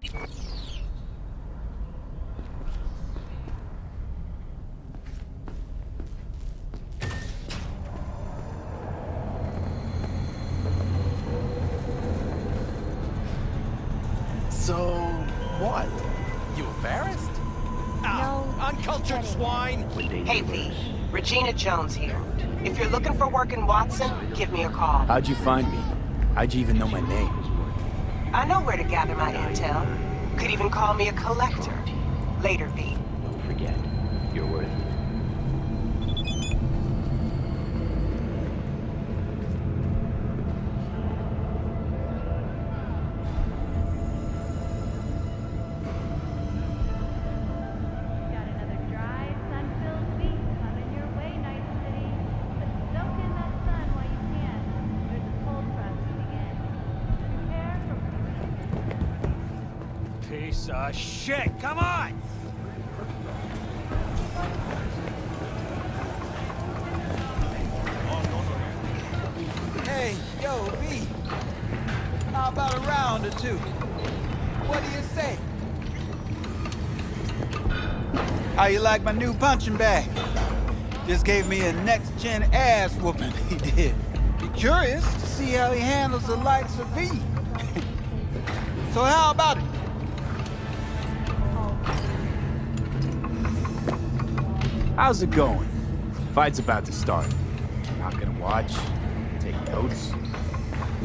So, what? You embarrassed? No, Uncultured swine! Hey V, Regina Jones here. If you're looking for work in Watson, give me a call. How'd you find me? How'd you even know my name? I know where to gather my intel. Could even call me a collector. Later, V. Don't forget, you're worth it. got another dry, sun-filled week coming your way, Night City. But soak in that sun while you can. There's a cold front moving in. Prepare for... Piece of shit! Come on! Hey, yo, V. How about a round or two? What do you say? How you like my new punching bag? Just gave me a next-gen ass whooping, he did. Be curious to see how he handles the likes of V. So how about it? How's it going? Fight's about to start. Not gonna watch? Take notes?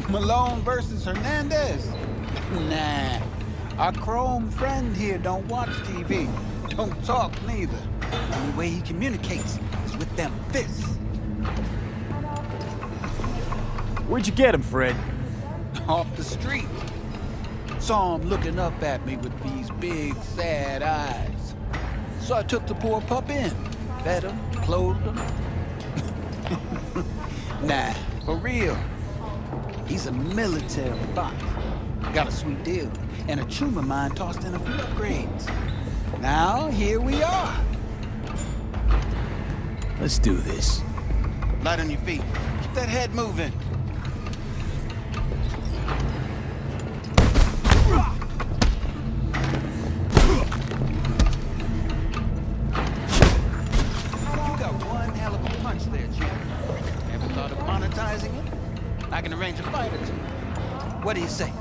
Malone versus Hernandez? Nah. Our chrome friend here don't watch TV. Don't talk neither. The only way he communicates is with them fists. Where'd you get him, Fred? Off the street. Saw him looking up at me with these big, sad eyes. So I took the poor pup in. Fed him, clothed him. Nah, for real. He's a military bot. Got a sweet deal, and a tumor mine tossed in a few upgrades. Now, here we are. Let's do this. Light on your feet. Keep that head moving. You got one hell of a punch there, champ. Ever thought of monetizing it? I can arrange a fight or two. What do you say?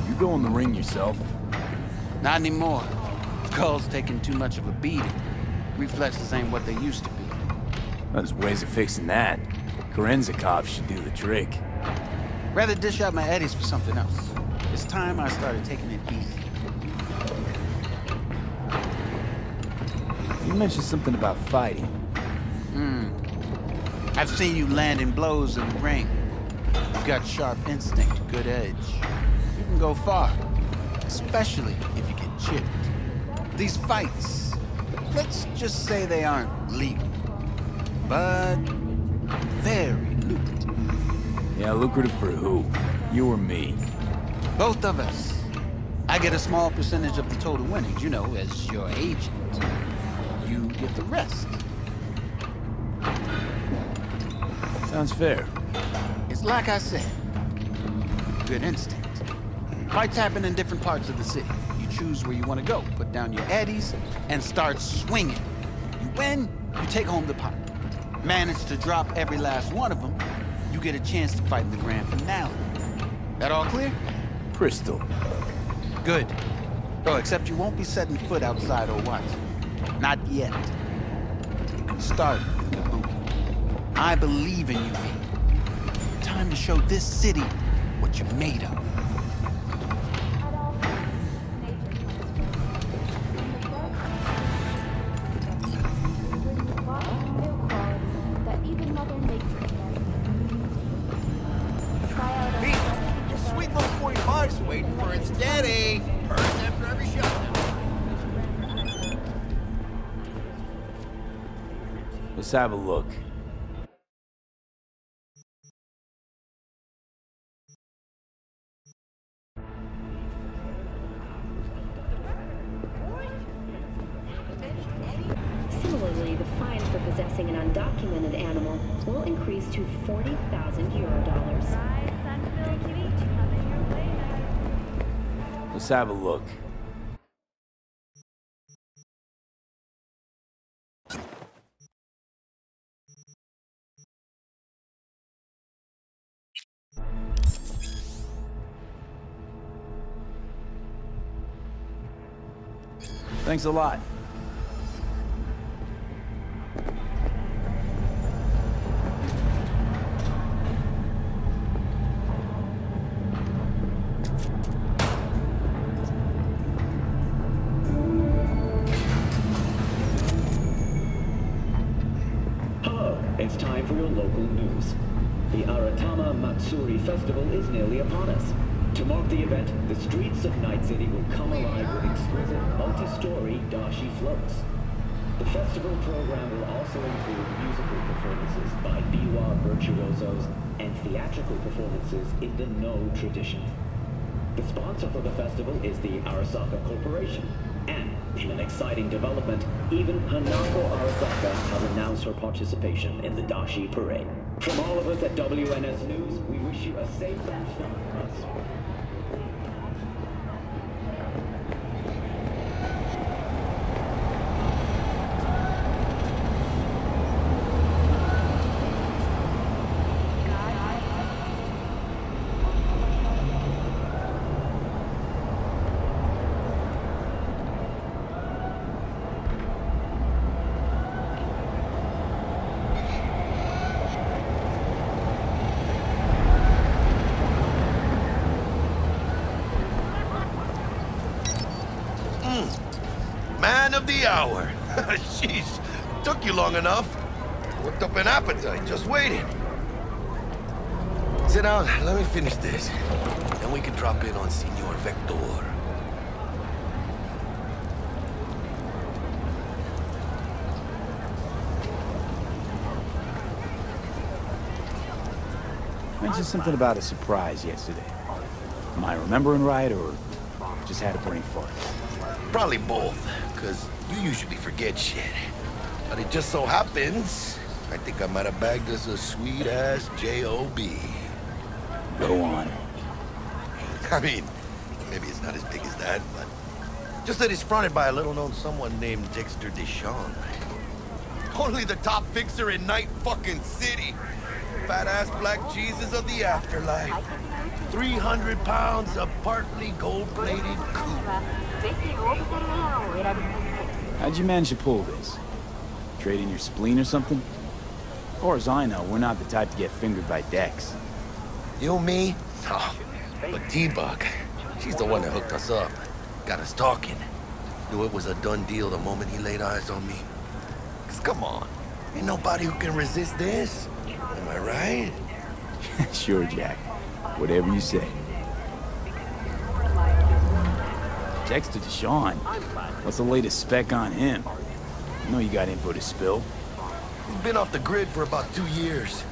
You go in the ring yourself. Not anymore. Skull's taking too much of a beating. Reflexes ain't what they used to be. There's ways of fixing that. Korenzikov should do the trick. Rather dish out my eddies for something else. It's time I started taking it easy. You mentioned something about fighting. I've seen you landing blows in the ring. You've got sharp instinct, good edge. You can go far, especially if you get chipped. These fights, let's just say they aren't legal, but very lucrative. Yeah, lucrative for who? You or me? Both of us. I get a small percentage of the total winnings, you know, as your agent. You get the rest. Sounds fair. It's like I said, good instinct. Fights happen in different parts of the city. You choose where you want to go, put down your eddies, and start swinging. You win, you take home the pot. Manage to drop every last one of them, you get a chance to fight in the grand finale. That all clear? Crystal. Good. Oh, except you won't be setting foot outside or what? Not yet. You can start with Kabuki. I believe in you, V. Time to show this city what you're made of. Sweet little 45's waiting for its daddy. Purrs after every shot. Let's have a look. Similarly, the fine for possessing an undocumented animal will increase to 40,000 euro dollars. Dry, sun-filled beach coming your way night. Let's have a look. Thanks a lot. Hello, it's time for your local news. The Aratama Matsuri Festival is nearly upon us. To mark the event, the streets of Night City will come alive with exquisite multi-story dashi floats. The festival program will also include musical performances by biwa virtuosos and theatrical performances in the No tradition. The sponsor for the festival is the Arasaka Corporation. And, in an exciting development, even Hanako Arasaka has announced her participation in the Dashi Parade. From all of us at WNS News, we wish you a safe and fun festival. Man of the hour. Jeez, took you long enough. Worked up an appetite just waiting. Sit down, let me finish this. Then we can drop in on Senor Viktor. Mentioned something about a surprise yesterday. Am I remembering right, or just had a brain fart? Probably both, because you usually forget shit. But it just so happens, I think I might have bagged us a sweet-ass J.O.B. Go on. I mean, maybe it's not as big as that, but just that it's fronted by a little-known someone named Dexter Deshawn. Only the top fixer in Night fucking City. Fat-ass black Jesus of the afterlife. 300 pounds of partly gold-plated coupe. How'd you manage to pull this? Trade in your spleen or something? As far as I know, we're not the type to get fingered by Dex. You, me? Oh, but T-Bug, she's the one that hooked us up. Got us talking. Knew it was a done deal the moment he laid eyes on me. 'Cause come on, ain't nobody who can resist this. Am I right? Sure, Jack. Whatever you say. Dexter Deshawn? What's the latest spec on him? I know you got info to spill. He's been off the grid for about 2 years.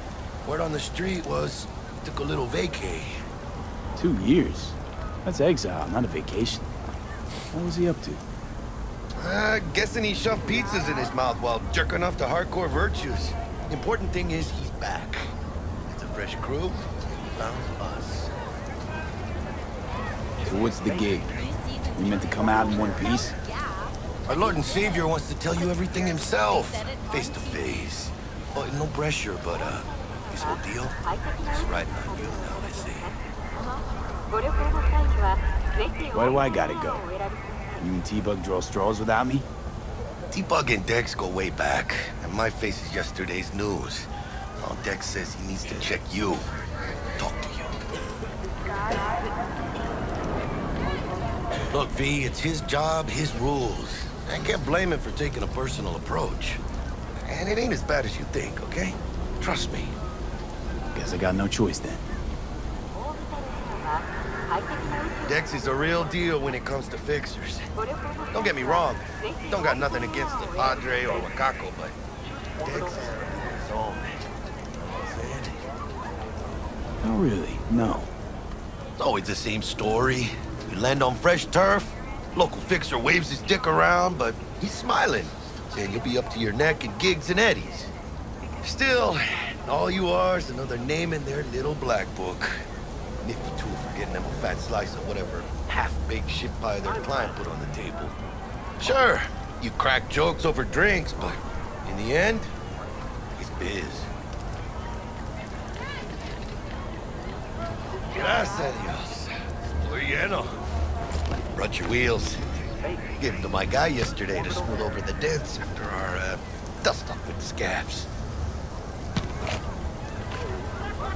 Word on the street was he took a little vacay. 2 years? That's exile, not a vacation. What was he up to? Guessing he shoved pizzas in his mouth while jerking off to hardcore virtues. The important thing is he's back. It's a fresh crew. He found us. So what's the gig? We meant to come out in one piece? Our Lord and Savior wants to tell you everything himself, face to face. Oh, no pressure, but his whole deal is riding on you now, I see. Why do I gotta go? You and T-Bug draw straws without me? T-Bug and Dex go way back, and my face is yesterday's news. Now Dex says he needs to check you, talk to you. Look, V, it's his job, his rules. I can't blame him for taking a personal approach. And it ain't as bad as you think, okay? Trust me. Guess I got no choice then. Dex is a real deal when it comes to fixers. Don't get me wrong, don't got nothing against the Padre or Wakako, but Dex is his own. Oh, really? No. It's always the same story. You land on fresh turf, local fixer waves his dick around, but he's smiling, saying you'll be up to your neck in gigs and eddies. Still, All you are is another name in their little black book. Nifty tool for getting them a fat slice of whatever half-baked shit pie their client put on the table. Sure, you crack jokes over drinks, but in the end, it's biz. Gracias a Dios. Estoy lleno. Brought your wheels. Gave them to my guy yesterday to smooth over the dents after our dust-up with the scabs.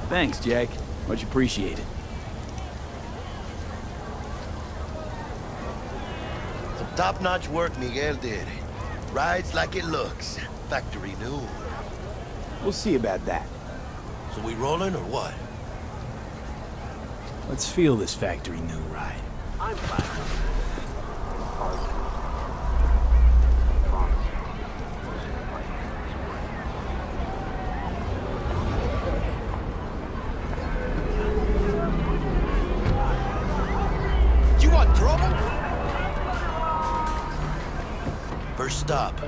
Thanks, Jack. Much appreciated. Some top-notch work Miguel did. Rides like it looks. Factory new. We'll see about that. So we rolling or what? Let's feel this factory new ride. You want trouble? First stop.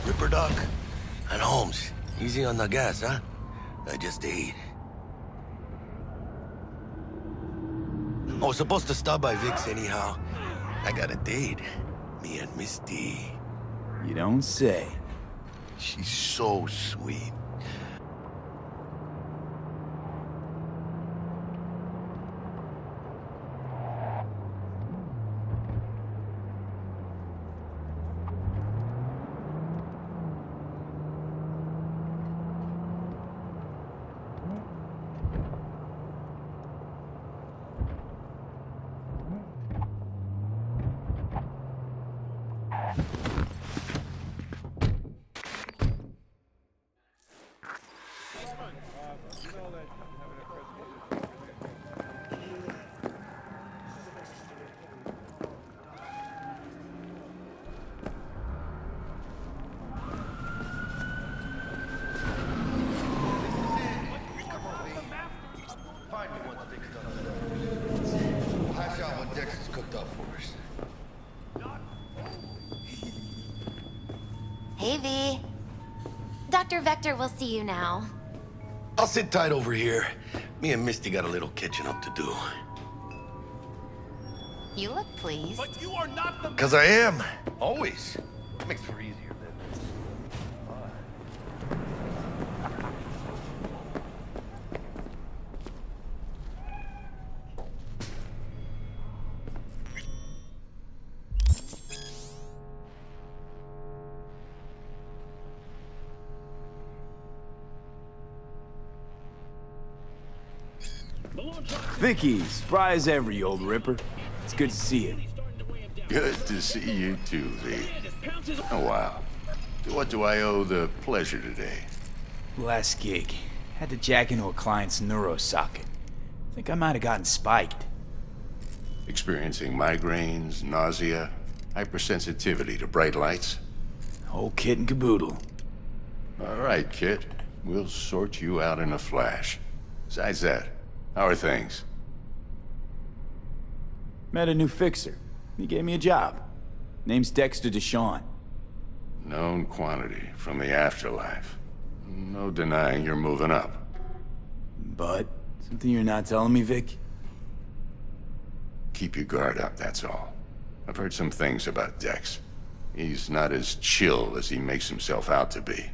Ripper Duck and Holmes. Easy on the gas, huh? I just ate. I was supposed to stop by Vic's anyhow. I got a date. Me and Misty. You don't say. She's so sweet. Find me once Vic's done on that. Hash out what Dex has cooked up for us. Hey, V. Dr. Vector will see you now. I'll sit tight over here. Me and Misty got a little catching up to do. You look pleased. But you are not the... 'Cause I am. Always. Makes for easier then. Vicky, spry as ever, you old ripper. It's good to see you. Good to see you too, V. Oh, wow. To what do I owe the pleasure today? Last gig. Had to jack into a client's neuro socket. Think I might have gotten spiked. Experiencing migraines, nausea, hypersensitivity to bright lights? Whole kit and caboodle. All right, kid. We'll sort you out in a flash. Besides that, how are things? Met a new fixer. He gave me a job. Name's Dexter Deshawn. Known quantity from the afterlife. No denying you're moving up. But, something you're not telling me, Vic? Keep your guard up, that's all. I've heard some things about Dex. He's not as chill as he makes himself out to be.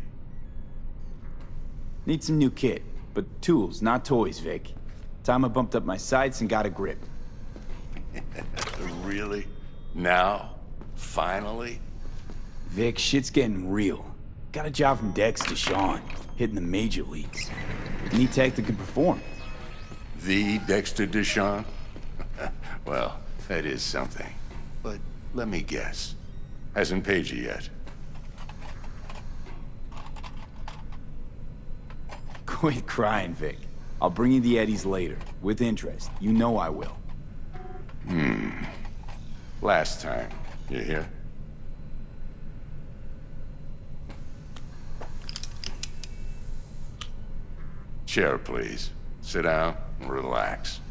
Need some new kit, but tools, not toys, Vic. Time I bumped up my sights and got a grip. Really? Now? Finally? Vic, shit's getting real. Got a job from Dex Deshawn, hitting the major leagues. Any tech that can perform. The Dexter Deshawn? Well, that is something. But let me guess. Hasn't paid you yet. Quit crying, Vic. I'll bring you the eddies later, with interest. You know I will. Last time. You hear? Chair, please. Sit down and relax.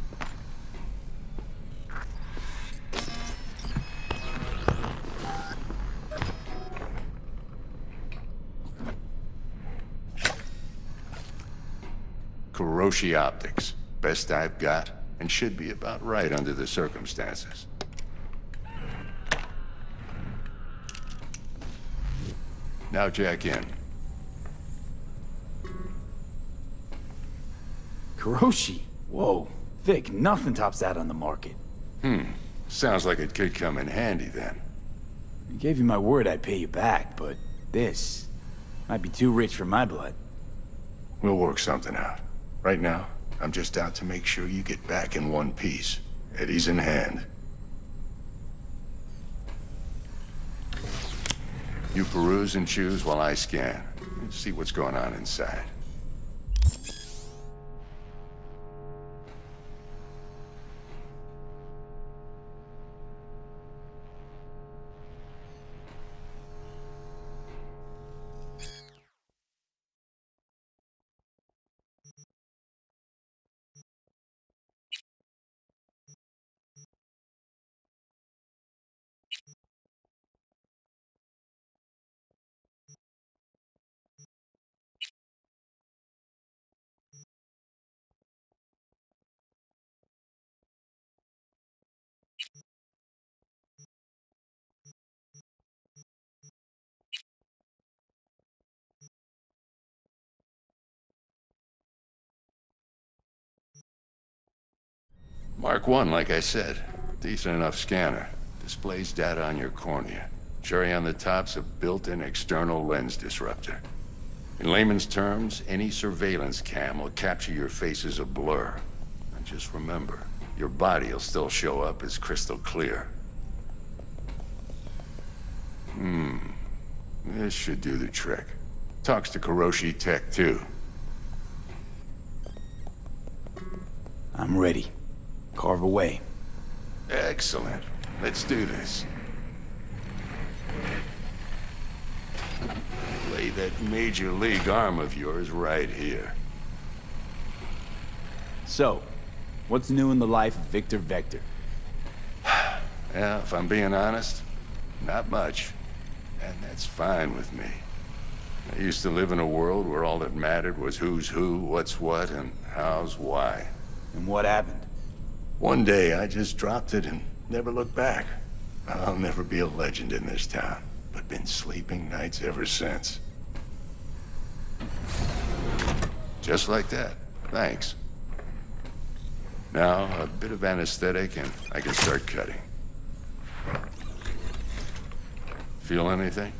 Kuroshi Optics. Best I've got, and should be about right under the circumstances. Now jack in. Kuroshi? Whoa. Vic, nothing tops that on the market. Sounds like it could come in handy then. I gave you my word I'd pay you back, but this might be too rich for my blood. We'll work something out. Right now, I'm just out to make sure you get back in one piece. Eddie's in hand. You peruse and choose while I scan. See what's going on inside. Mark 1, like I said. Decent enough scanner. Displays data on your cornea. Cherry on the top's a built-in external lens disruptor. In layman's terms, any surveillance cam will capture your face as a blur. And just remember, your body will still show up as crystal clear. This should do the trick. Talks to Kuroshi Tech, too. I'm ready. Carve away. Excellent. Let's do this. Lay that major league arm of yours right here. So, what's new in the life of Victor Vector? Yeah, if I'm being honest, not much. And that's fine with me. I used to live in a world where all that mattered was who's who, what's what, and how's why. And what happened? One day, I just dropped it and never looked back. I'll never be a legend in this town, but been sleeping nights ever since. Just like that. Thanks. Now, a bit of anesthetic and I can start cutting. Feel anything?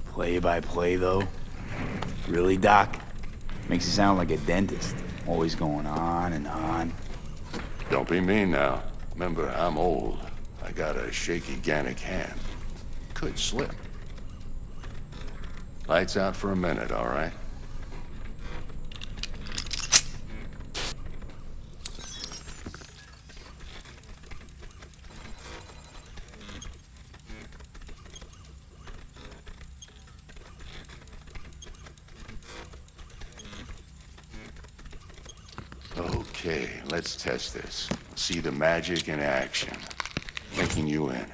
Play by play, though? Really, Doc? Makes you sound like a dentist. Always going on and on. Don't be mean now. Remember, I'm old. I got a shaky Gannic hand. Could slip. Lights out for a minute, all right? Okay, let's test this. See the magic in action. Linking you in.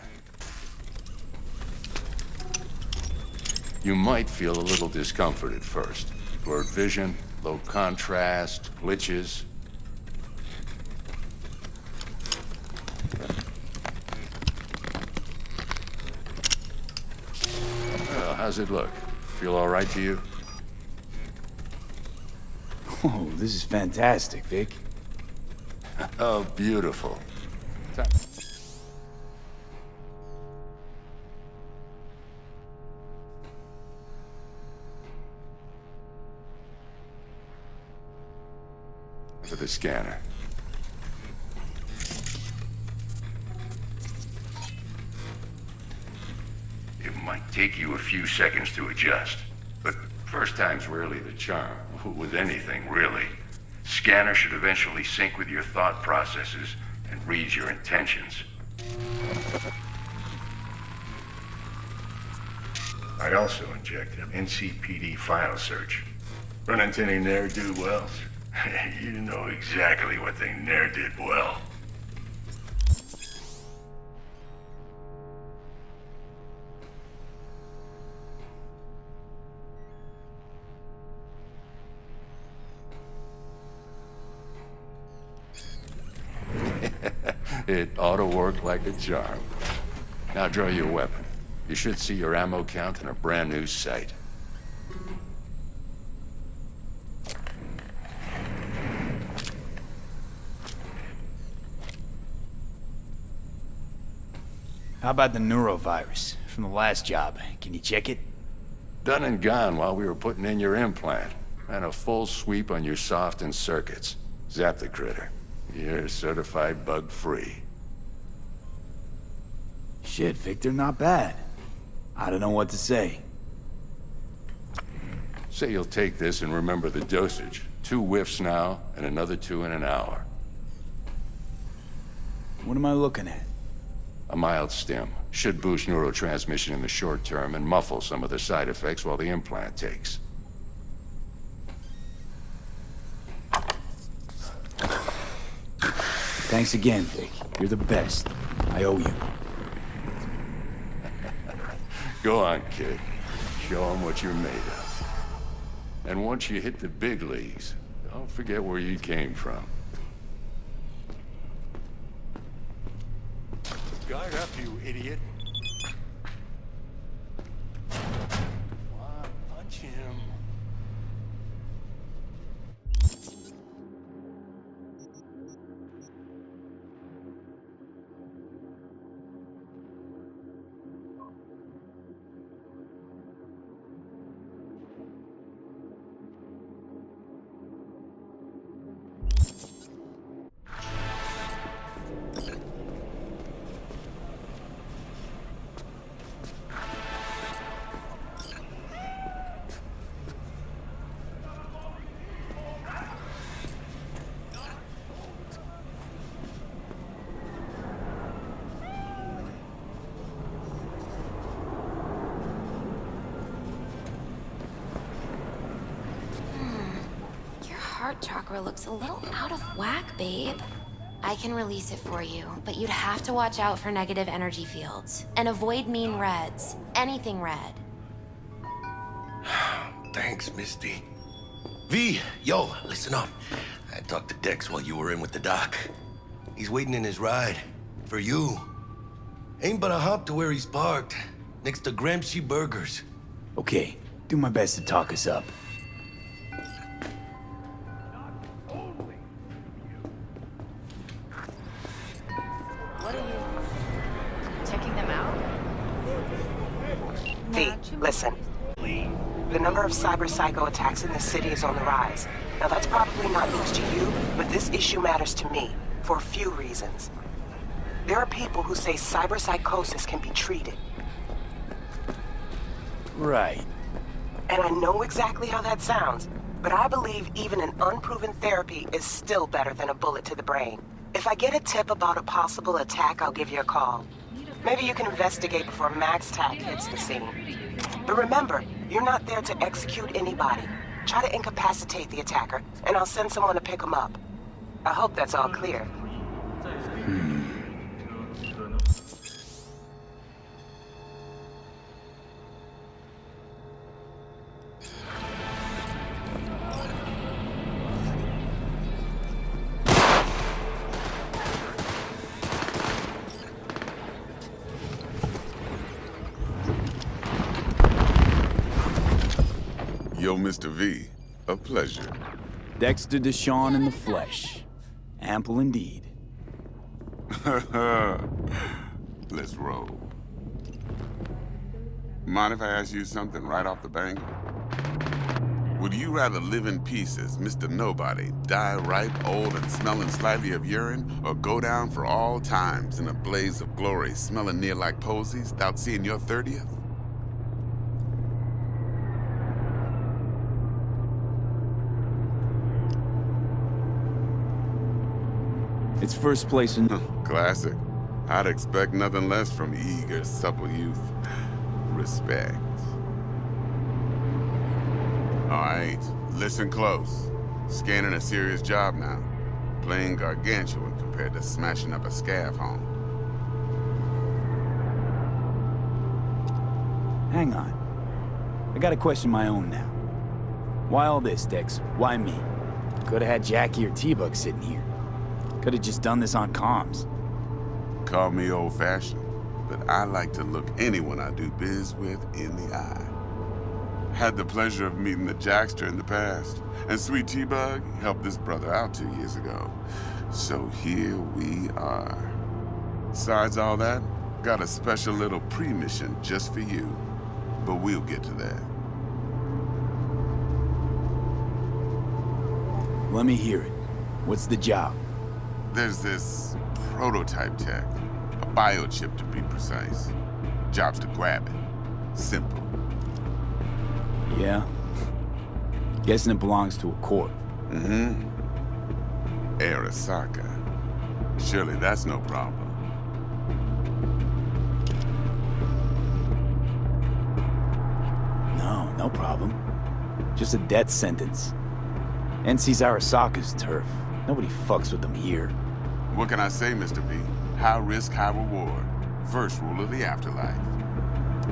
You might feel a little discomfort at first. Blurred vision, low contrast, glitches. Well, how's it look? Feel all right to you? Oh, this is fantastic, Vic. Oh, beautiful. For the scanner. It might take you a few seconds to adjust, but first time's rarely the charm. With anything, really. Scanner should eventually sync with your thought processes and read your intentions. I also injected an NCPD file search. Run into any ne'er-do-wells? You know exactly what they ne'er did well. It ought to work like a charm. Now draw your weapon. You should see your ammo count in a brand new sight. How about the neurovirus from the last job? Can you check it? Done and gone while we were putting in your implant. And a full sweep on your soft and circuits. Zap the critter. You're certified bug-free. Shit, Victor, not bad. I don't know what to say. Say you'll take this and remember the dosage. 2 whiffs now, and another 2 in an hour. What am I looking at? A mild stim. Should boost neurotransmission in the short term and muffle some of the side effects while the implant takes. Thanks again, Vic. You're the best. I owe you. Go on, kid. Show them what you're made of. And once you hit the big leagues, don't forget where you came from. Guard up, you idiot. Punch him. Heart chakra looks a little out of whack, babe. I can release it for you, but you'd have to watch out for negative energy fields. And avoid mean reds. Anything red. Thanks, Misty. V, yo, listen up. I talked to Dex while you were in with the doc. He's waiting in his ride. For you. Ain't but a hop to where he's parked. Next to Gramsci Burgers. Okay, do my best to talk us up. What are you checking them out? V, listen. The number of cyber-psycho attacks in this city is on the rise. Now that's probably not news to you, but this issue matters to me for a few reasons. There are people who say cyberpsychosis can be treated. Right. And I know exactly how that sounds, but I believe even an unproven therapy is still better than a bullet to the brain. If I get a tip about a possible attack, I'll give you a call. Maybe you can investigate before Max Tack hits the scene. But remember, you're not there to execute anybody. Try to incapacitate the attacker, and I'll send someone to pick him up. I hope that's all clear. Yo, Mr. V, a pleasure. Dexter Deshawn in the flesh. Ample indeed. Let's roll. Mind if I ask you something right off the bank? Would you rather live in pieces, Mr. Nobody, die ripe, old, and smelling slightly of urine, or go down for all times in a blaze of glory, smelling near like posies, without seeing your 30th? It's first place in... Classic. I'd expect nothing less from eager, supple youth. Respect. All right, listen close. Scanning a serious job now. Playing gargantuan compared to smashing up a scav home. Hang on. I got a question of my own now. Why all this, Dex? Why me? Could've had Jackie or T-Bug sitting here. Could've just done this on comms. Call me old-fashioned, but I like to look anyone I do biz with in the eye. Had the pleasure of meeting the Jackster in the past, and Sweet T-Bug helped this brother out 2 years ago. So here we are. Besides all that, got a special little pre-mission just for you. But we'll get to that. Let me hear it. What's the job? There's this prototype tech, a biochip to be precise. Job's to grab it. Simple. Yeah? Guessing it belongs to a corp. Mm-hmm. Arasaka. Surely that's no problem. No problem. Just a death sentence. NC's Arasaka's turf. Nobody fucks with them here. What can I say, Mr. V? High risk, high reward. First rule of the afterlife.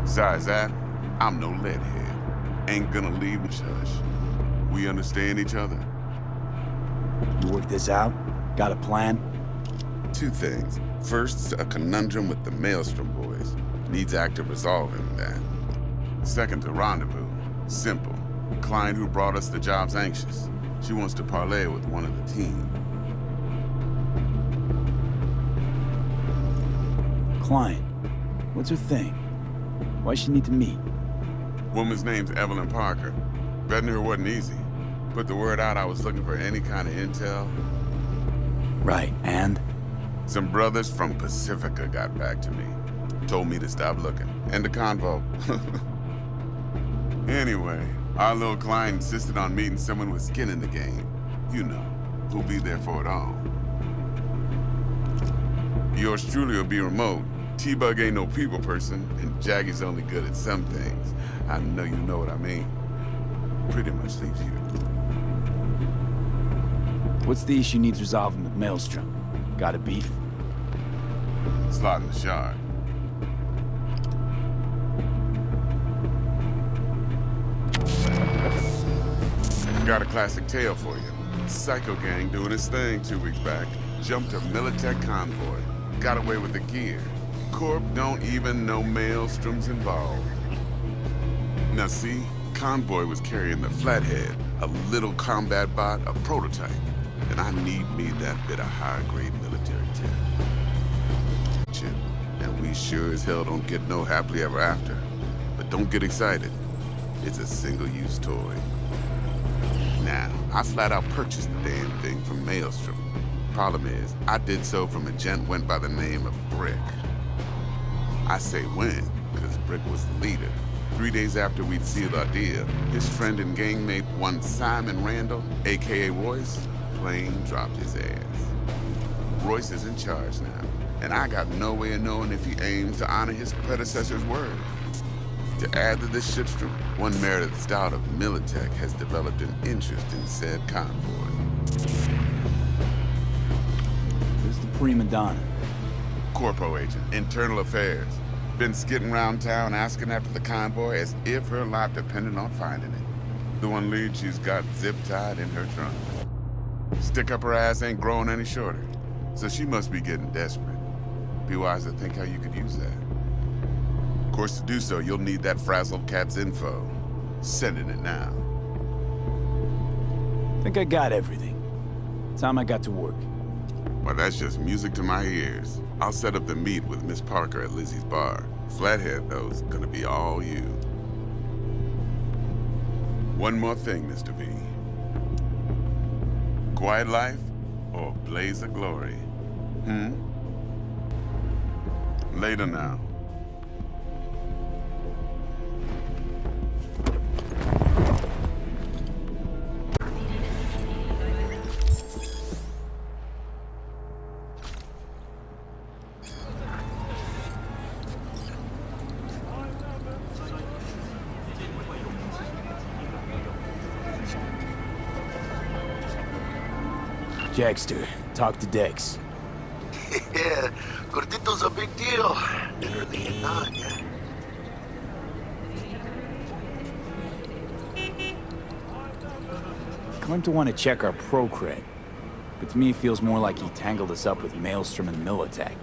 Besides that, I'm no leadhead. Ain't gonna leave hush. We understand each other? You work this out? Got a plan? Two things. First, a conundrum with the Maelstrom boys. Needs active resolving that. Second, a rendezvous. Simple. Client who brought us the job's anxious. She wants to parlay with one of the team. Client? What's her thing? Why she need to meet? Woman's name's Evelyn Parker. Betting her wasn't easy. Put the word out I was looking for any kind of intel. Right, and? Some brothers from Pacifica got back to me. Told me to stop looking. And the convo. Anyway, our little client insisted on meeting someone with skin in the game. You know, who'll be there for it all. Yours truly will be remote. T-Bug ain't no people person, and Jaggy's only good at some things. I know you know what I mean. Pretty much leaves you. What's the issue needs resolving with Maelstrom? Got a beef? Slot in the shard. Got a classic tale for you. Psycho gang doing his thing 2 weeks back. Jumped a Militech convoy. Got away with the gear. Corp don't even know Maelstrom's involved. Now see, convoy was carrying the Flathead, a little combat bot, a prototype. And I need me that bit of high-grade military tech. Chip, and we sure as hell don't get no happily ever after. But don't get excited. It's a single-use toy. Now, I flat out purchased the damn thing from Maelstrom. Problem is, I did so from a gent went by the name of Brick. I say when, because Brick was the leader. 3 days after we'd sealed our deal, his friend and gangmate, one Simon Randall, aka Royce, plain dropped his ass. Royce is in charge now, and I got no way of knowing if he aims to honor his predecessor's word. To add to this shitstorm, one Meredith Stout of Militech has developed an interest in said convoy. Who's the prima donna? Corpo agent, internal affairs. Been skidding around town asking after the convoy as if her life depended on finding it. The one lead she's got zip-tied in her trunk. Stick up her ass ain't growing any shorter, so she must be getting desperate. Be wise to think how you could use that. Of course, to do so, you'll need that frazzled cat's info. Sending it now. Think I got everything. Time I got to work. Well, that's just music to my ears. I'll set up the meet with Miss Parker at Lizzie's bar. Flathead, though, is gonna be all you. One more thing, Mr. V. Quiet life or blaze of glory? Later now. Jackster, talk to Dex. Yeah, Gordito's a big deal. Early and not, yeah. Claimed to want to check our pro cred, but to me it feels more like he tangled us up with Maelstrom and Militech.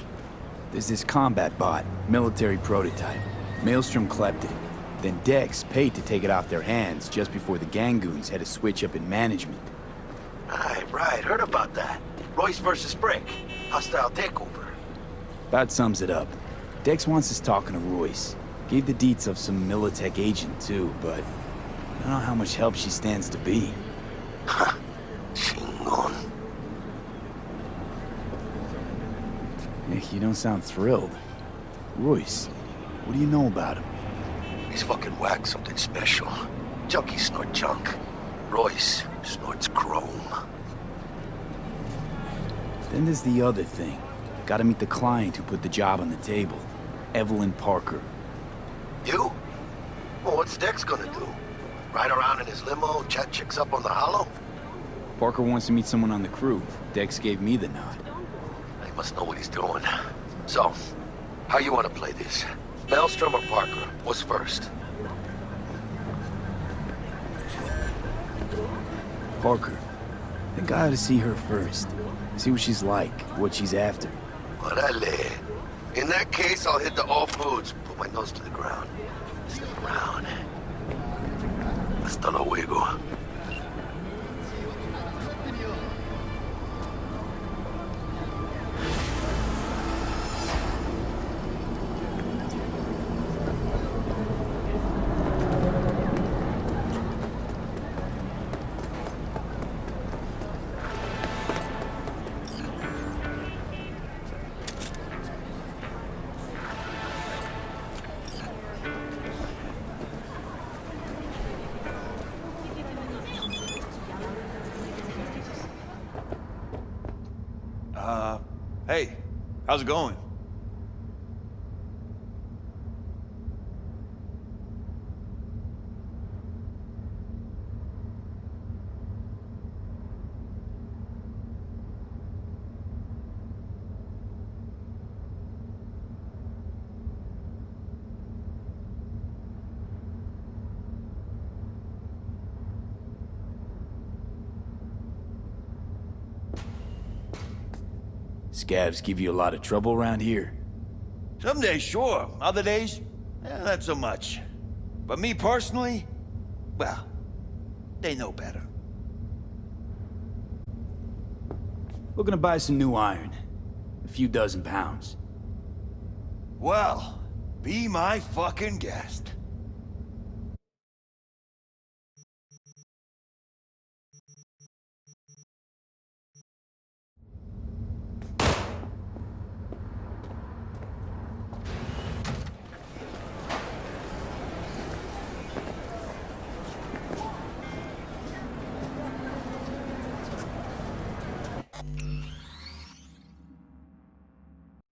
There's this combat bot, military prototype. Maelstrom clept it. Then Dex paid to take it off their hands just before the Gangoons had a switch up in management. Right. Heard about that. Royce versus Brick. Hostile takeover. About sums it up. Dex wants us talking to Royce. Gave the deets of some Militech agent too, but I don't know how much help she stands to be. Ha. Chingon. You don't sound thrilled. Royce, what do you know about him? He's fucking whack, something special. Junkies snort junk. Royce snorts chrome. Then there's the other thing. Gotta meet the client who put the job on the table. Evelyn Parker. You? Well, what's Dex gonna do? Ride around in his limo, chat chicks up on the hollow? Parker wants to meet someone on the crew. Dex gave me the nod. He must know what he's doing. So, how you want to play this? Maelstrom or Parker? What's first? Parker. I think I ought to see her first. See what she's like, what she's after. Orale. In that case, I'll hit the all foods. Put my nose to the ground. Sniff around. Hasta luego. Hey, how's it going? Scabs give you a lot of trouble around here. Some days, sure. Other days, not so much. But me personally, well, they know better. Looking to buy some new iron. A few dozen pounds. Well, be my fucking guest.